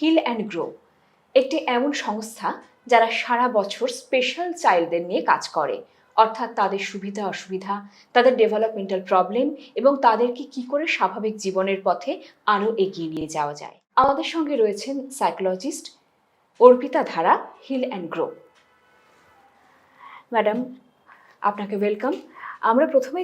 Hill and grow একটি এমন সংস্থা যারা সারা বছর স্পেশাল চাইল্ডদের নিয়ে কাজ করে, অর্থাৎ তাদের সুবিধা অসুবিধা, তাদের ডেভেলপমেন্টাল প্রবলেম এবং তাদেরকে কি করে স্বাভাবিক জীবনের পথে আরও এগিয়ে নিয়ে যাওয়া যায়। আমাদের সঙ্গে রয়েছেন সাইকোলজিস্ট অর্পিতা ধারা, হিল অ্যান্ড গ্রো। ম্যাডাম, আপনাকে ওয়েলকাম। আমরা প্রথমে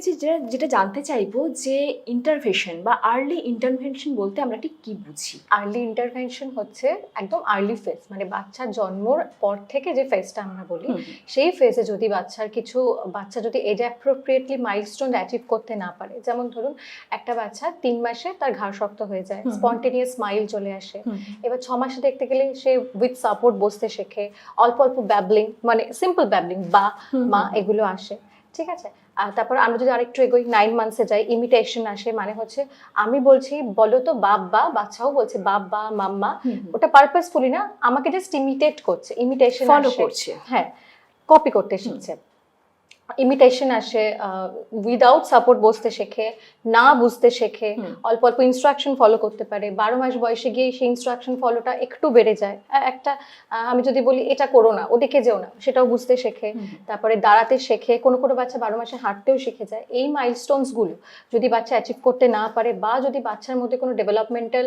যেটা জানতে চাইবো যে ইন্টারভেনশন বা আর্লি ইন্টারভেনশন বলতে আমরা ঠিক কি বুঝি? আর্লি ইন্টারভেনশন হচ্ছে একদম আর্লি ফেজ, মানে বাচ্চার জন্মর পর থেকে যে ফেজটা আমরা বলি, সেই ফেজে যদি বাচ্চা যদি এজ অ্যাপ্রোপ্রিয়েটলি মাইলস্টোন অ্যাচিভ করতে না পারে, যেমন ধরুন একটা বাচ্চা 3 মাসে তার ঘাড় শক্ত হয়ে যায়, স্পন্টেনিয়াস স্মাইল চলে আসে, এবার 6 মাসে দেখতে গেলে সে উইথ সাপোর্ট বসতে শেখে, অল্প অল্প ব্যাবলিং, মানে সিম্পল ব্যাবলিং বা মা এগুলো আসে, ঠিক আছে। আর তারপর আমরা যদি আরেকটু এগোই 9 মান্থসে যাই, ইমিটেশন আসে, মানে হচ্ছে আমি বলছি বলো তো বাবা, বাচ্চাও বলছে বাবা মাম্মা, ওটা পারপাসফুলি না, আমাকে জাস্ট ইমিটেট করছে, ইমিটেশন ফলো করছে, হ্যাঁ, কপি করতে শিখছে। ইমিটেশন আসে, উইদাউট সাপোর্ট বসতে শেখে, না বুঝতে শেখে, অল্প অল্প ইনস্ট্রাকশন ফলো করতে পারে। 12 মাস বয়সে গিয়ে সেই ইনস্ট্রাকশন ফলোটা একটু বেড়ে যায়। একটা আমি যদি বলি এটা করো না, ওদিকে যেও না, সেটাও বুঝতে শেখে। তারপরে দাঁড়াতে শেখে, কোনো কোনো বাচ্চা 12 মাসে হাঁটতেও শিখে যায়। এই মাইলস্টোনসগুলো যদি বাচ্চা অ্যাচিভ করতে না পারে, বা যদি বাচ্চার মধ্যে কোনো ডেভেলপমেন্টাল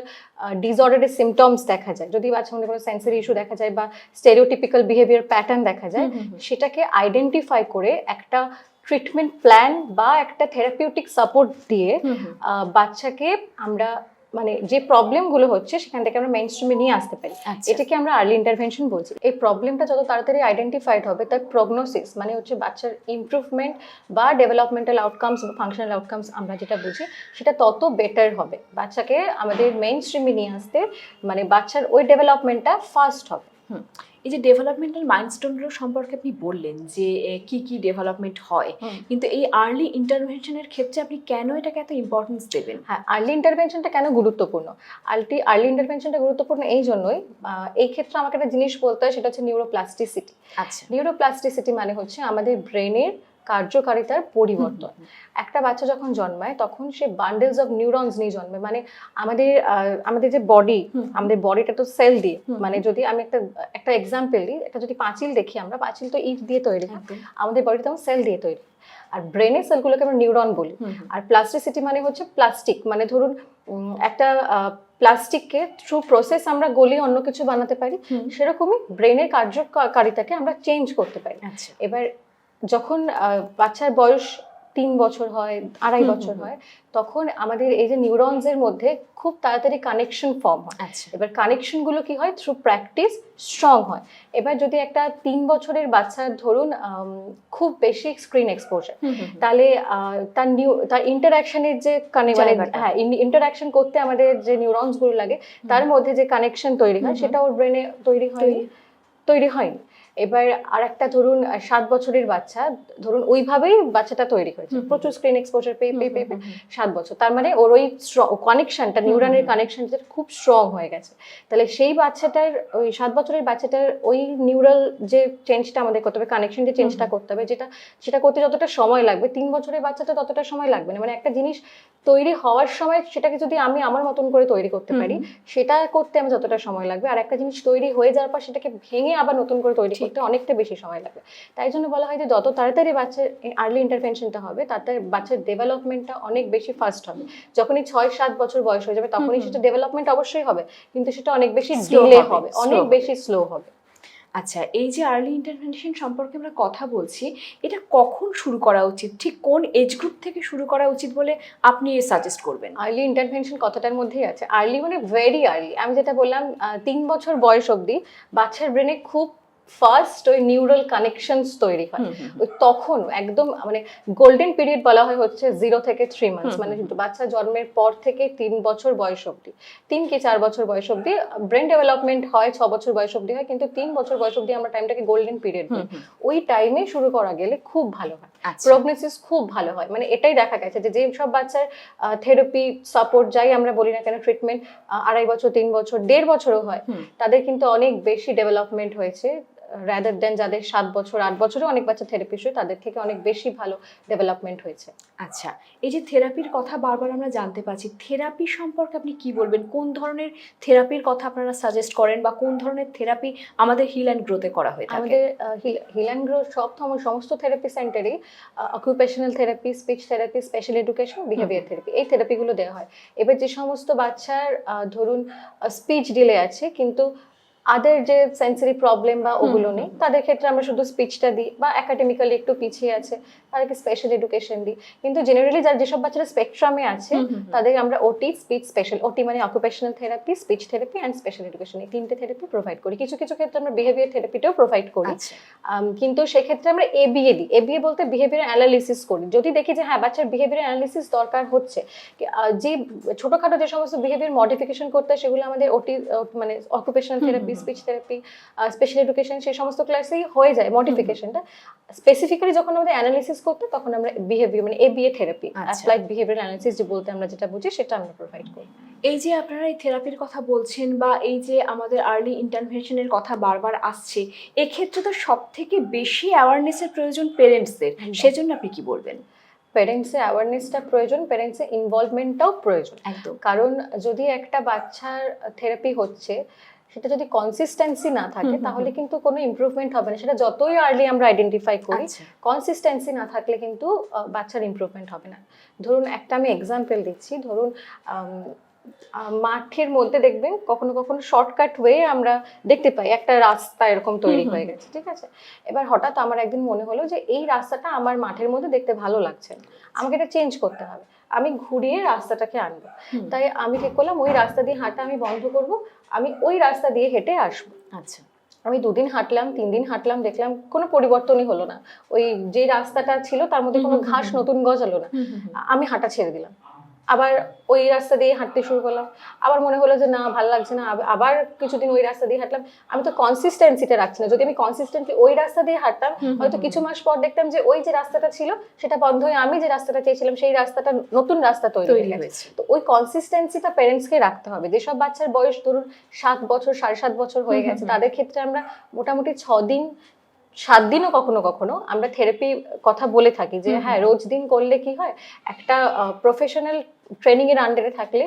ডিসঅর্ডারের সিমটমস দেখা যায়, যদি বাচ্চার মধ্যে কোনো সেন্সরি ইস্যু দেখা যায় বা স্টেরিওটিপিক্যাল বিহেভিয়ার প্যাটার্ন দেখা যায়, সেটাকে আইডেন্টিফাই করে একটা ট্রিটমেন্ট প্ল্যান বা একটা থেরাপিউটিক সাপোর্ট দিয়ে বাচ্চাকে আমরা মানে যে প্রবলেমগুলো হচ্ছে সেখান থেকে আমরা মেইনস্ট্রিমে নিয়ে আসতে পারি। এটাকে আমরা আর্লি ইন্টারভেনশন বলছি। এই প্রবলেমটা যত তাড়াতাড়ি আইডেন্টিফাইড হবে, তার প্রগনোসিস মানে হচ্ছে বাচ্চার ইমপ্রুভমেন্ট বা ডেভেলপমেন্টাল আউটকামস বা ফাংশনাল আউটকামস আমরা যেটা বুঝি, সেটা তত বেটার হবে। বাচ্চাকে আমাদের মেইনস্ট্রিমে নিয়ে আসতে মানে বাচ্চার ওই ডেভেলপমেন্টটা ফাস্ট হবে। এই যে ডেভেলপমেন্টাল মাইলস্টোনগুলো সম্পর্কে আপনি বললেন যে কি কি ডেভেলপমেন্ট হয়, কিন্তু এই আর্লি ইন্টারভেনশনের ক্ষেত্রে আপনি কেন এটাকে এত ইম্পর্টেন্স দেবেন? হ্যাঁ, আর্লি ইন্টারভেনশনটা কেন গুরুত্বপূর্ণ? আর্লি ইন্টারভেনশনটা গুরুত্বপূর্ণ এই জন্যই, এই ক্ষেত্রে আমাকে একটা জিনিস বলতে হয়, সেটা হচ্ছে নিউরোপ্লাস্টিসিটি। আচ্ছা, নিউরোপ্লাস্টিসিটি মানে হচ্ছে আমাদের ব্রেনের কার্যকারিতার পরিবর্তন। একটা বাচ্চা যখন জন্মায় তখন সে বান্ডেলস অফ নিউরনস নিয়ে জন্মায়। মানে আমাদের যে বডি, আমাদের বডিটা তো সেল দিয়ে, মানে যদি আমি একটা এক্সাম্পল দিই, একটা যদি পাঁচিল দেখি, আমরা পাঁচিল তো ইট দিয়ে তৈরি, আমাদের বডি তো সেল দিয়ে তৈরি, আর ব্রেনের সেলগুলোকে আমরা নিউরন বলি। আর প্লাস্টিসিটি মানে হচ্ছে প্লাস্টিক, মানে ধরুন একটা প্লাস্টিককে থ্রু প্রসেস আমরা গলিয়ে অন্য কিছু বানাতে পারি, সেরকমই ব্রেনের কার্যকারিতাকে আমরা চেঞ্জ করতে পারি। এবার যখন বাচ্চার বয়স 3 বছর হয়, 2.5 বছর হয়, তখন আমাদের এই যে নিউরনসের মধ্যে খুব তাড়াতাড়ি কানেকশন ফর্ম হয়। এবার কানেকশনগুলো কি হয়, থ্রু প্র্যাকটিস স্ট্রং হয়। এবার যদি একটা 3 বছরের বাচ্চার ধরুন খুব বেশি স্ক্রিন এক্সপোজার, তাহলে তার ইন্টারাকশনের যে হ্যাঁ, ইন্টারাকশন করতে আমাদের যে নিউরনসগুলো লাগে, তার মধ্যে যে কানেকশন তৈরি হয়, সেটা ওর ব্রেনে তৈরি হয়নি। এবার আর একটা ধরুন 7 বছরের বাচ্চা, ধরুন ওইভাবেই বাচ্চাটা তৈরি হয়েছে, প্রচুর স্ক্রিন এক্সপোজার পেয়ে 7 বছর, তার মানে ওর ওই কানেকশনটা, নিউরনের কানেকশনটা খুব স্ট্রং হয়ে গেছে। তাহলে সেই বাচ্চাটার, ওই 7 বছরের বাচ্চাটার ওই নিউরাল যে চেঞ্জটা আমাদের করতে হবে, কানেকশন যে চেঞ্জটা করতে হবে, সেটা করতে যতটা সময় লাগবে, 3 বছরের বাচ্চাটা ততটা সময় লাগবে না। মানে একটা জিনিস তৈরি হওয়ার সময় সেটাকে যদি আমি আমার মতন করে তৈরি করতে পারি, সেটা করতে আমার যতটা সময় লাগবে, আর একটা জিনিস তৈরি হয়ে যাওয়ার পর সেটাকে ভেঙে আবার নতুন করে তৈরি করতে অনেকটা বেশি সময় লাগবে। তাই জন্য বলা হয় যে যত তাড়াতাড়ি বাচ্চার আর্লি ইন্টারভেনশনটা হবে, তাতে বাচ্চার ডেভেলপমেন্টটা অনেক বেশি ফাস্ট হবে। যখনই 6-7 বছর বয়স হয়ে যাবে, তখনই সেটা ডেভেলপমেন্ট অবশ্যই হবে, কিন্তু সেটা অনেক বেশি ডিলে হবে, অনেক বেশি স্লো হবে। আচ্ছা, এই যে আর্লি ইন্টারভেনশন সম্পর্কে আমরা কথা বলছি, এটা কখন শুরু করা উচিত, ঠিক কোন এজ গ্রুপ থেকে শুরু করা উচিত বলে আপনি সাজেস্ট করবেন? আর্লি ইন্টারভেনশন কথাটার মধ্যেই আছে, আর্লি মানে ভেরি আর্লি। আমি যেটা বললাম, 3 বছর বয়স অবধি বাচ্চার ব্রেনে খুব ফার্স্ট ওই নিউরাল কানেকশনস তৈরি হয়। ওই তখন একদম মানে গোল্ডেন পিরিয়ড বলা হয় হচ্ছে 0 থেকে 3 মান্থস, মানে বাচ্চা জন্মের পর থেকে 3 বছর বয়স অবধি, 3 কি 4 বছর বয়স অবধি ব্রেন ডেভেলপমেন্ট হয়, 6 বছর বয়স অবধি হয়, কিন্তু 3 বছর বয়স অবধি আমরা টাইমটাকে গোল্ডেন পিরিয়ড বলি। ওই টাইমে শুরু করা গেলে খুব ভালো হয়, প্রগনোসিস খুব ভালো হয়। মানে এটাই দেখা গেছে যে সব বাচ্চার থেরাপি সাপোর্ট যাই আমরা বলি না কেন, ট্রিটমেন্ট 2.5 বছর, 3 বছর, 1.5 বছরও হয়, তাদের কিন্তু অনেক বেশি ডেভেলপমেন্ট হয়েছে রাদার দেন যাদের 7 বছর 8 বছরে অনেক বাচ্চা থেরাপি শুরু, তাদের থেকে অনেক বেশি ভালো ডেভেলপমেন্ট হয়েছে। আচ্ছা, এই যে থেরাপির কথা বারবার আমরা জানতে পারছি, থেরাপি সম্পর্কে আপনি কি বলবেন? কোন ধরনের থেরাপির কথা আপনারা সাজেস্ট করেন বা কোন ধরনের থেরাপি আমাদের হিল অ্যান্ড গ্রোতে করা হয়ে থাকে? আমাদের হিল অ্যান্ড গ্রো সমস্ত থেরাপি সেন্টারে occupational therapy, speech therapy, special education, behaviour therapy, এই থেরাপিগুলো দেওয়া হয়। এবার যে সমস্ত বাচ্চার ধরুন স্পিচ ডিলে আছে কিন্তু আদার যে সেন্সরি প্রবলেম বা ওগুলো নেই, তাদের ক্ষেত্রে আমরা শুধু স্পিচটা দিই, বা একাডেমিক্যালি একটু পিছিয়ে আছে তাদেরকে স্পেশাল এডুকেশন দিই। কিন্তু জেনারেলি যেসব বাচ্চারা স্পেকট্রামে আছে তাদের আমরা ওটি, স্পিচ, স্পেশাল ওটি মানে occupational therapy, speech therapy and special education, এই 3টে থেরাপি প্রোভাইড করি। কিছু কিছু ক্ষেত্রে আমরা বিহেভিয়ার থেরাপিটাও প্রোভাইড করি। কিন্তু সেক্ষেত্রে আমরা এবিএ দিই। এবিএ বলতে বিহেভিয়ার অ্যানালিসিস করি। যদি দেখি যে হ্যাঁ বাচ্চার বিহেভিয়ার অ্যানালিসিস দরকার হচ্ছে, যে ছোটখাটো যে সমস্ত বিহেভিয়ার মডিফিকেশন করতে হয় সেগুলো আমাদের ওটি মানে occupational therapy, speech therapy, special education, সেই সমস্ত ক্লাসেই হয়ে যায় মডিফিকেশনটা। স্পেসিফিক্যালি যখন আমাদের অ্যানালিসিস করতে, তখন আমরা বিহেভিয়ার মানে ABA therapy, applied behaviour analysis যে বলতে আমরা যেটা বুঝি, সেটা আমরা প্রোভাইড করি। এই যে আপনারা এই থেরাপির কথা বলছেন বা এই যে আমাদের আর্লি ইন্টারভেনশনের কথা বারবার আসছে, এক্ষেত্রে তো সব থেকে বেশি অ্যাওয়ারনেসের প্রয়োজন পেরেন্টসদের, সেজন্য আপনি কি বলবেন? প্যারেন্টসের অ্যাওয়ারনেসটা প্রয়োজন, প্যারেন্টসের ইনভলভমেন্টটাও প্রয়োজন। একদম। কারণ যদি একটা বাচ্চার থেরাপি হচ্ছে, সেটা যদি কনসিস্টেন্সি না থাকে তাহলে কিন্তু কোনো ইমপ্রুভমেন্ট হবে না। সেটা যতই আর্লি আমরা আইডেন্টিফাই করি, কনসিস্টেন্সি না থাকলে কিন্তু বাচ্চার ইমপ্রুভমেন্ট হবে না। ধরুন একটা আমি এক্সাম্পল দিচ্ছি, ধরুন মাঠের মধ্যে দেখবেন কখনো কখনো শর্টকাট ওয়ে আমরা দেখতে পাই, একটা রাস্তা এরকম তৈরি হয়ে গেছে, ঠিক আছে। এবার হঠাৎ আমার একদিন মনে হলো যে এই রাস্তাটা আমার মাঠের মধ্যে দেখতে ভালো লাগছে, আমাকে এটা চেঞ্জ করতে হবে, আমি ঘুরিয়ে রাস্তাটাকে আনবো। তাই আমি ঠিক করলাম ওই রাস্তা দিয়ে হাঁটা আমি বন্ধ করব, আমি ওই রাস্তা দিয়ে হেঁটে আসবো। আচ্ছা, আমি 2 দিন হাঁটলাম, 3 দিন হাঁটলাম, দেখলাম কোনো পরিবর্তনই হলো না। ওই যে রাস্তাটা ছিল তার মধ্যে কোনো ঘাস নতুন গজালো না। আমি হাঁটা ছেড়ে দিলাম, আবার ওই রাস্তা দিয়ে হাঁটতে শুরু করলাম। আবার মনে হলো যে না ভালো লাগছে না, আবার কিছুদিন ওই রাস্তা দিয়ে হাঁটলাম। আমি তো কনসিস্টেন্সিটা রাখছি না। যদি আমি কনসিস্টেন্টলি ওই রাস্তা দিয়ে হাঁটতাম, হয়তো কিছু মাস পর দেখতাম যে ওই যে রাস্তাটা ছিল সেটা বন্ধ হয়ে আমি যে রাস্তাটা চেয়েছিলাম সেই রাস্তাটা নতুন রাস্তা তৈরি হয়েছে। তো ওই কনসিস্টেন্সিটা প্যারেন্টসকে রাখতে হবে। যেসব বাচ্চার বয়স ধরুন 7 বছর 7.5 বছর হয়ে গেছে, তাদের ক্ষেত্রে আমরা মোটামুটি 6 দিন 7 দিনও কখনো কখনো আমরা থেরাপি কথা বলে থাকি যে হ্যাঁ রোজ দিন করলে কি হয়, একটা প্রফেশনাল ট্রেনিং এর আন্ডারে থাকলে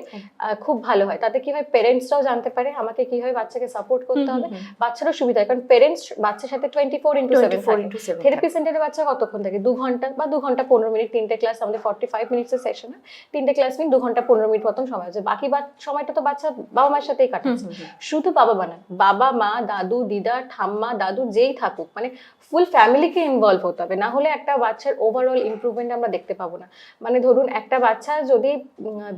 খুব ভালো হয়। তাতে কি হয়, পেরেন্টসরাও জানতে পারে আমাকে কিভাবে বাচ্চাকে সাপোর্ট করতে হবে, বাচ্চারও সুবিধা হয়। কারণ পেরেন্টস বাচ্চার সাথে 24/7 থেরাপি সেন্টারে বাচ্চা কতক্ষণ থাকে, 2 ঘন্টা বা 2 ঘন্টা 15 মিনিট, 3টে ক্লাস, আমাদের 45 মিনিটসের সেশন হয়, 3টে ক্লাস মিন 2 ঘন্টা 15 মিনিট মতন সময় আছে। বাকি সময়টা তো বাচ্চা বাবা মার সাথেই কাটাচ্ছে। শুধু বাবা মা না, বাবা মা, দাদু, দিদা, ঠাম্মা, দাদু যেই থাকুক, মানে ফুল ফ্যামিলিকে ইনভলভ হতে হবে, না হলে একটা বাচ্চার ওভারঅল ইমপ্রুভমেন্ট আমরা দেখতে পাবো না। মানে ধরুন একটা বাচ্চা যদি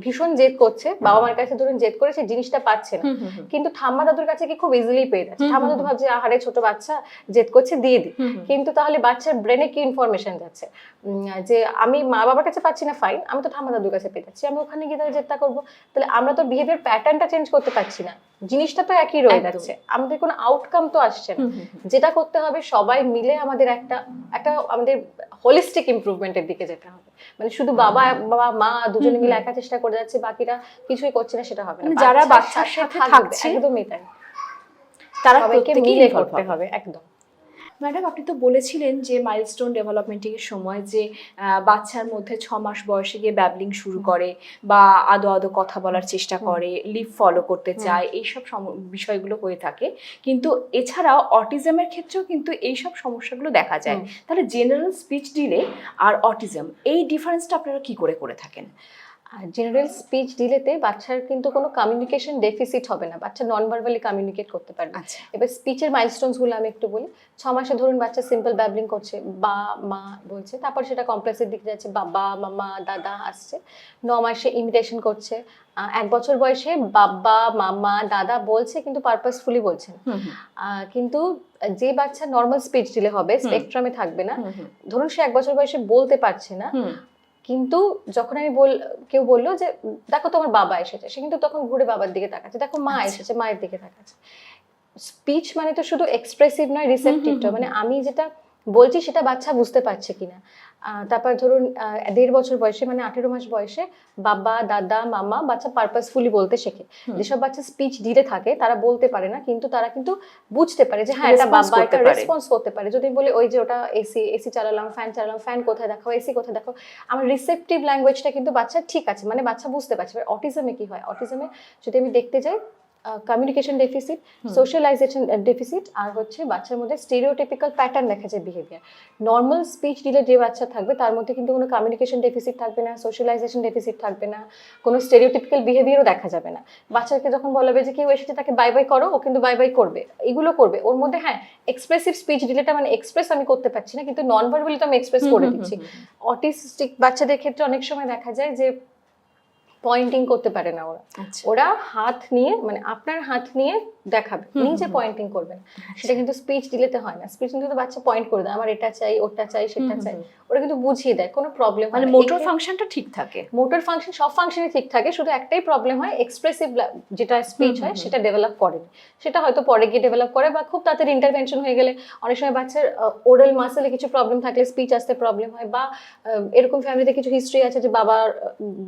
ভীষণ জেদ করছে, বাবা মার কাছে ধরুন জেদ করে সে জিনিসটা পাচ্ছে না, কিন্তু ঠাম্মা দাদুর কাছে কি খুব ইজিলি পেয়ে যাচ্ছে। ঠাম্মা দাদু ভাবছে আহারে ছোট বাচ্চা জেদ করছে, দিয়ে দিই। কিন্তু তাহলে বাচ্চার ব্রেনে কি ইনফরমেশন যাচ্ছে যে আমি মা বাবার কাছে পাচ্ছি না, ফাইন, আমি তো ঠাম্মা দাদুর কাছে পেয়ে যাচ্ছি, আমি ওখানে গিয়ে তাহলে জেদটা করবো। তাহলে আমরা তো বিহেভিয়ার প্যাটার্নটা চেঞ্জ করতে পারছি না, জিনিসটা তো একই রয়ে যাচ্ছে, আমাদের কোনো আউটকাম তো আসছে না। যেটা করতে হবে সবাই মিলে আমাদের একটা আমাদের হোলিস্টিক ইমপ্রুভমেন্টের দিকে যেতে হবে। মানে শুধু বাবা মা দুজনে মিলে একা চেষ্টা করে যাচ্ছে, বাকিরা কিছুই করছে না, সেটা হবে না। যারা বাচ্চার সাথে থাকছে একদমই তাই, তারা সবাইকে মিলে করতে হবে। একদম। ম্যাডাম, আপনি তো বলেছিলেন যে মাইলস্টোন ডেভেলপমেন্টের সময় যে বাচ্চার মধ্যে 6 মাস বয়সে গিয়ে ব্যাবলিং শুরু করে বা আদো আদো কথা বলার চেষ্টা করে, লিপ ফলো করতে চায়, এইসব বিষয়গুলো হয়ে থাকে। কিন্তু এছাড়াও অটিজমের ক্ষেত্রেও কিন্তু এইসব সমস্যাগুলো দেখা যায়। তাহলে জেনারেল স্পিচ ডিলে আর অটিজম, এই ডিফারেন্সটা আপনারা কি করে থাকেন? জেনারেল স্পিচ ডিলেতে বাচ্চার কিন্তু কোনো কমিউনিকেশন ডেফিসিট হবে না, বাচ্চা নন ভার্বালি কমিউনিকেট করতে পারবে। এবার স্পিচের মাইলস্টোনসগুলো আমি একটু বলি। 6 মাসে ধরুন বাচ্চা সিম্পল ব্যাবলিং করছে, বা মা বলছে, তারপর সেটা কমপ্লেক্সের দিকে যাচ্ছে, বাবা মামা দাদা আসছে। 9 মাসে ইমিটেশন করছে। 1 বছর বয়সে বাবা মামা দাদা বলছে কিন্তু পারপাসফুলি বলছে না। কিন্তু যে বাচ্চা নর্মাল স্পিচ ডিলে হবে, স্পেকট্রামে থাকবে না, ধরুন সে 1 বছর বয়সে বলতে পারছে না, কিন্তু যখন আমি কেউ বললো যে দেখো তোমার বাবা এসেছে, সে কিন্তু তখন ঘুরে বাবার দিকে তাকাচ্ছে, দেখো মা এসেছে, মায়ের দিকে তাকাচ্ছে। স্পিচ মানে তো শুধু এক্সপ্রেসিভ নয়, রিসেপটিভটা, মানে আমি যেটা বলছি সেটা বাচ্চা বুঝতে পারছে কিনা। তারপর ধরুন 1.5 বছর বয়সে মানে 18 মাস বয়সে বাবা, দাদা, মামা বাচ্চা পারপাসফুলি বলতে শেখে। যেসব বাচ্চা স্পিচ ডিলে থাকে তারা বলতে পারে না, কিন্তু তারা কিন্তু বুঝতে পারে যে হ্যাঁ এটা Response বাবা, করতে এটা পারে। রেসপন্স করতে পারে। যদি বলে ওই যে ওটা এসি চালালাম, ফ্যান কোথায় দেখাও, এসি কোথায় দেখাও, আমার রিসেপটিভ ল্যাঙ্গুয়েজটা কিন্তু বাচ্চা ঠিক আছে, মানে বাচ্চা বুঝতে পারছে। অটিজমে কি হয়, অটিজমে যদি আমি দেখতে যাই কমিউনিকেশন ডেফিসিট, সোশ্যালাইজেশন ডেফিসিট, আর হচ্ছে বাচ্চার মধ্যে স্টেরিওটিপিক্যাল প্যাটার্ন দেখা যায় বিহেভিয়ার। নর্মাল স্পিচ ডিলে যে বাচ্চা থাকবে তার মধ্যে কিন্তু কোনো কমিউনিকেশন ডেফিসিট থাকবে না, সোশ্যালাইজেশন ডেফিসিট থাকবে না, কোনো স্টেরিওটিপিক্যাল বিহেভিয়ারও দেখা যাবে না। বাচ্চাকে যখন বলা হবে যে কেউ এসেছে তাকে বাই বাই করো, ও কিন্তু বাই বাই করবে, এগুলো করবে। ওর মধ্যে হ্যাঁ এক্সপ্রেসিভ স্পিচ ডিলেটা মানে এক্সপ্রেস আমি করতে পারছি না, কিন্তু নন ভার্বালি তো আমি এক্সপ্রেস করে দিচ্ছি। অটিস্টিক বাচ্চাদের ক্ষেত্রে অনেক সময় দেখা যায় যে পয়েন্টিং করতে পারে না ওরা। ওরা হাত নিয়ে মানে আপনার হাত নিয়ে দেখাবে, নিজে পয়েন্টিং করবে না। সেটা কিন্তু স্পিচ দিলেতে হয় না। স্পিচ দিলে তো বাচ্চা পয়েন্ট করে দেয়, আমার এটা চাই, ওটা চাই, সেটা চাই, ওরা কিন্তু বুঝিয়ে দেয়, কোনো প্রবলেম হয় মানে না। মোটর ফাংশনটা ঠিক থাকে, মোটর ফাংশন সব ফাংশনই ঠিক থাকে, শুধু একটাই প্রবলেম হয় এক্সপ্রেসিভ যেটা স্পিচ হয় সেটা ডেভেলপ করেনি। সেটা হয়তো পরে গিয়ে ডেভেলপ করে, বা খুব তাড়াতাড়ি ইন্টারভেনশন হয়ে গেলে। অনেক সময় বাচ্চার ওরাল মাসেলে কিছু প্রবলেম থাকলে স্পিচ আসতে প্রবলেম হয়, বা এরকম ফ্যামিলিতে কিছু হিস্ট্রি আছে যে বাবা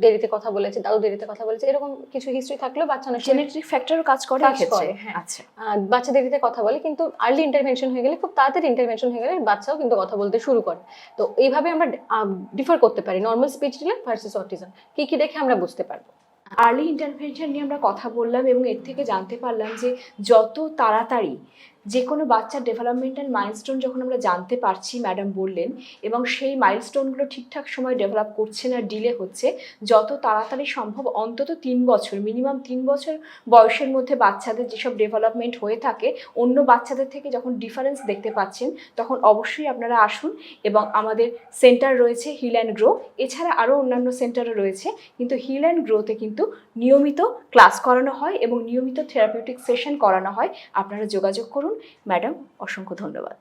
দেরিতে কথা বলেছে, দাদু দেরিতে কথা বলেছে, এরকম কিছু হিস্ট্রি থাকলেও বাচ্চা অনেক জেনেটিক ফ্যাক্টরও কাজ করে এক্ষেত্রে। হ্যাঁ। আচ্ছা, বাচ্চা দেরিতে কথা বলে, কিন্তু আর্লি ইন্টারভেনশন হয়ে গেলে, খুব তাড়াতাড়ি ইন্টারভেনশন হয়ে গেলে বাচ্চাও কিন্তু কথা বলতে শুরু করে। তো এইভাবে আমরা ডিফার করতে পারি normal speech delay versus autism. কি কি দেখে আমরা বুঝতে পারবো। আর্লি ইন্টারভেনশন নিয়ে আমরা কথা বললাম এবং এর থেকে জানতে পারলাম যে যত তাড়াতাড়ি যে কোনো বাচ্চার ডেভেলপমেন্টাল মাইলস্টোন যখন আমরা জানতে পারছি, ম্যাডাম বললেন, এবং সেই মাইলস্টোনগুলো ঠিকঠাক সময় ডেভেলপ করছে না, ডিলে হচ্ছে, যত তাড়াতাড়ি সম্ভব অন্তত 3 বছর, মিনিমাম 3 বছর বয়সের মধ্যে বাচ্চাদের যেসব ডেভেলপমেন্ট হয়ে থাকে অন্য বাচ্চাদের থেকে যখন ডিফারেন্স দেখতে পাচ্ছেন, তখন অবশ্যই আপনারা আসুন। এবং আমাদের সেন্টার রয়েছে হিল অ্যান্ড গ্রো, এছাড়া আরও অন্যান্য সেন্টারও রয়েছে, কিন্তু হিল অ্যান্ড গ্রোতে কিন্তু নিয়মিত ক্লাস করানো হয় এবং নিয়মিত থেরাপিউটিক সেশন করানো হয়। আপনারা যোগাযোগ করুন। ম্যাডাম, অসংখ্য ধন্যবাদ।